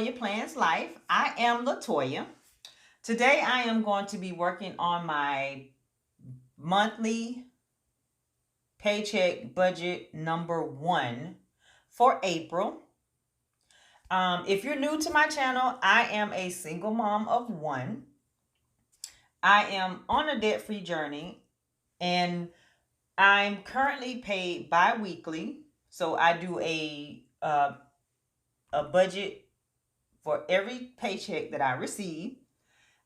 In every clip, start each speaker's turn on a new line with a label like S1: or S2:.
S1: LaToya Plans Life. I am LaToya. Today I am going to be working on my monthly paycheck budget number 1 for April. If you're new to my channel, I am a single mom of 1. I am on a debt-free journey and I'm currently paid bi-weekly. So I do a budget for every paycheck that I receive.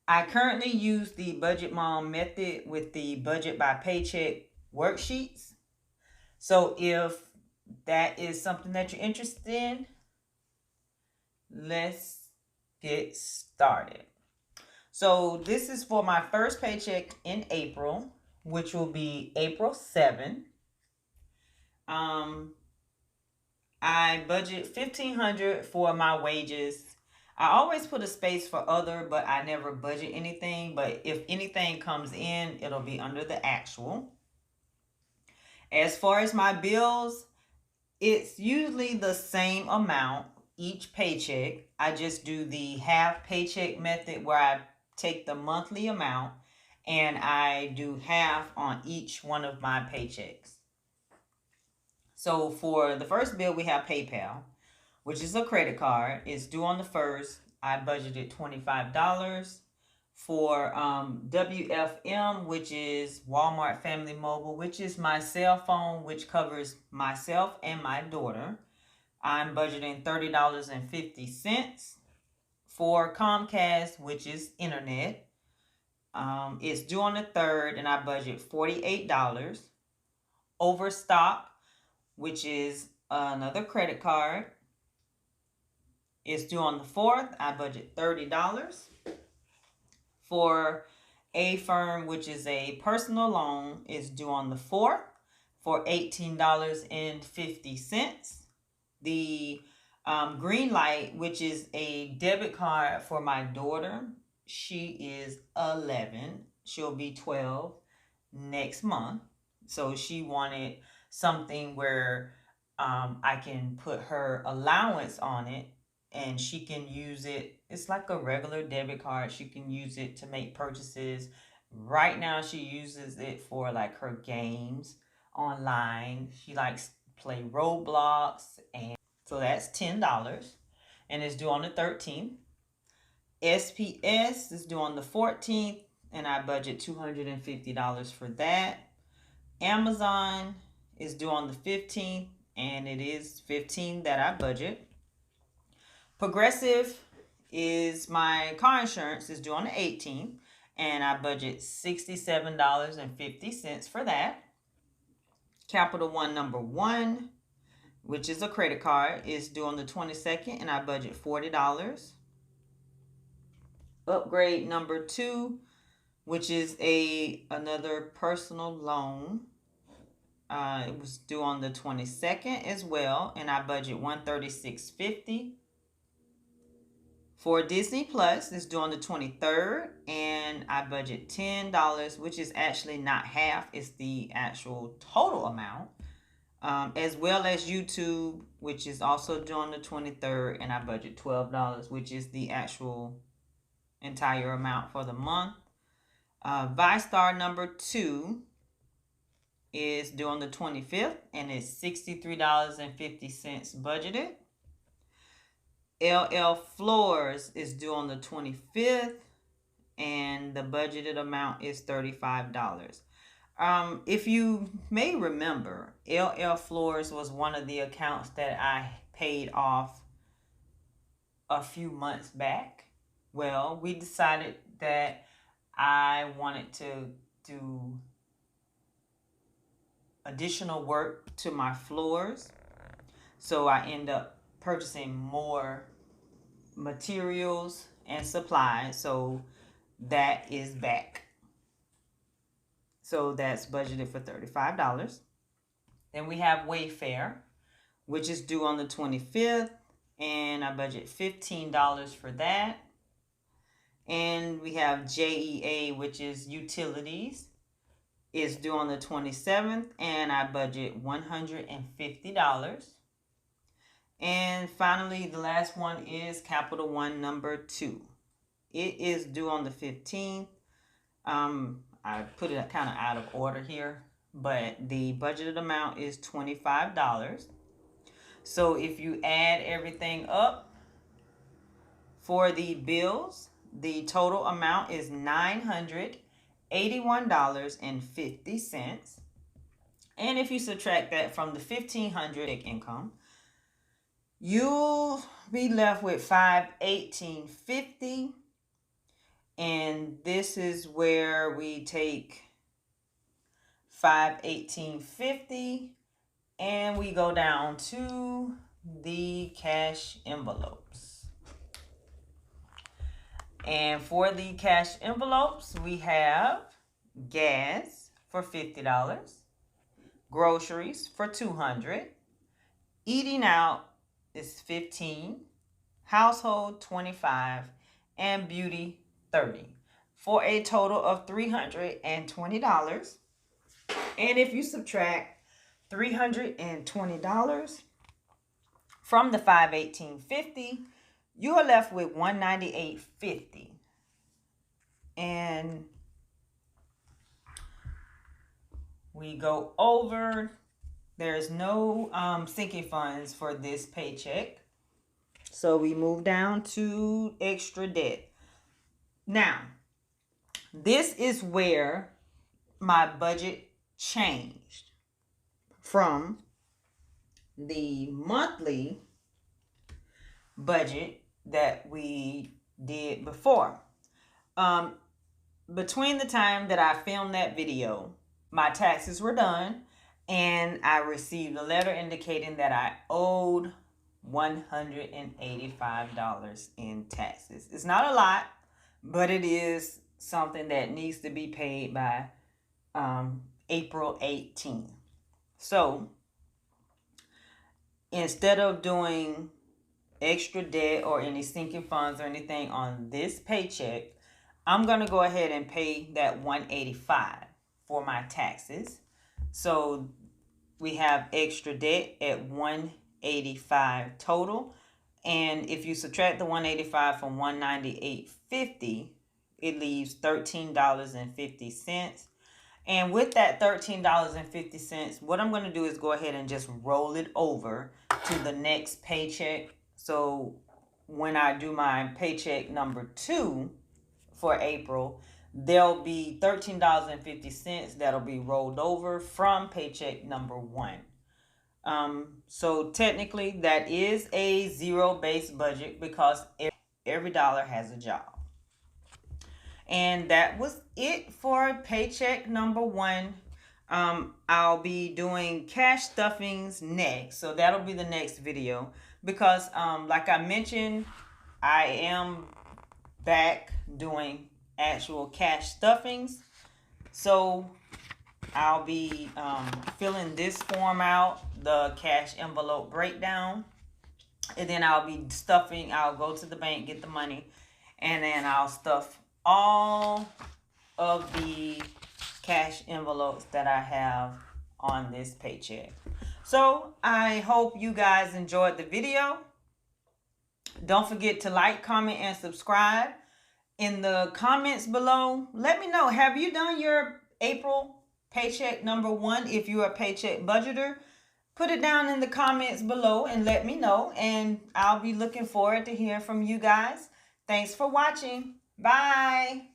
S1: I currently use the Budget Mom method with the Budget by Paycheck worksheets. So if that is something that you're interested in, let's get started. So this is for my first paycheck in April, which will be April 7th. I budget $1,500 for my wages. I always put a space for other, but I never budget anything. But if anything comes in, it'll be under the actual. As far as my bills, it's usually the same amount each paycheck. I just do the half paycheck method where I take the monthly amount and I do half on each one of my paychecks. So for the first bill, we have PayPal, which is a credit card. It's due on the 1st. I budgeted $25 for WFM, which is Walmart Family Mobile, which is my cell phone, which covers myself and my daughter. I'm budgeting $30.50 for Comcast, which is internet. It's due on the 3rd, and I budget $48. Overstock, which is another credit card. It's due on the 4th. I budget $30. For A-Firm, which is a personal loan, is due on the 4th for $18.50. The Green Light, which is a debit card for my daughter, she is 11. She'll be 12 next month. So she wanted something where I can put her allowance on it and she can use it. It's like a regular debit card. She can use it to make purchases. Right now she uses it for like her games online. She likes to play Roblox, and so that's $10 and it's due on the 13th. SPS is due on the 14th and I budget $250 for that. Amazon is due on the 15th and it is $15 that I budget. Progressive is my car insurance, is due on the 18th and I budget $67.50 for that. Capital One number 1, which is a credit card, is due on the 22nd and I budget $40. Upgrade number 2, which is another personal loan. It was due on the 22nd as well, and I budget $136.50. For Disney Plus, it's due on the 23rd, and I budget $10, which is actually not half, it's the actual total amount. As well as YouTube, which is also due on the 23rd, and I budget $12, which is the actual entire amount for the month. ViStar number 2 is due on the 25th and it's $63.50 budgeted. LL Floors is due on the 25th and the budgeted amount is $35. If you may remember, LL Floors was one of the accounts that I paid off a few months back. Well, we decided that I wanted to do additional work to my floors, so I end up purchasing more materials and supplies, so that is back. So that's budgeted for $35. Then we have Wayfair, which is due on the 25th and I budget $15 for that. And we have JEA, which is utilities, is due on the 27th and I budget $150. And finally, the last one is Capital One number 2. It is due on the 15th. I put it kind of out of order here, but the budgeted amount is $25. So if you add everything up for the bills, the total amount is $981.50. And if you subtract that from the $1,500 income, you'll be left with $518.50. And this is where we take $518.50 and we go down to the cash envelopes. And for the cash envelopes, we have gas for $50, groceries for $200, eating out is $15, household $25, and beauty $30, for a total of $320. And if you subtract $320 from the $518.50, you are left with $198.50. And we go over. There's no sinking funds for this paycheck. So we move down to extra debt. Now, this is where my budget changed from the monthly budget that we did before. Between the time that I filmed that video, my taxes were done, and I received a letter indicating that I owed $185 in taxes. It's not a lot, but it is something that needs to be paid by April 18th. So instead of doing extra debt or any sinking funds or anything on this paycheck, I'm going to go ahead and pay that $185 for my taxes. So we have extra debt at $185 total. And if you subtract the $185 from $198.50, it leaves $13.50. And with that $13.50, what I'm going to do is go ahead and just roll it over to the next paycheck. So when I do my paycheck number 2 for April, there'll be $13.50 that'll be rolled over from paycheck number 1. So technically that is a zero-based budget because every dollar has a job. And that was it for paycheck number 1. I'll be doing cash stuffings next. So that'll be the next video because like I mentioned, I am back doing actual cash stuffings. So I'll be filling this form out, the cash envelope breakdown, and then I'll be stuffing. I'll go to the bank, get the money, and then I'll stuff all of the cash envelopes that I have on this paycheck. So I hope you guys enjoyed the video. Don't forget to like, comment, and subscribe. In the comments below, let me know, have you done your April paycheck number 1? If you're a paycheck budgeter, put it down in the comments below and let me know, and I'll be looking forward to hearing from you guys. Thanks for watching. Bye.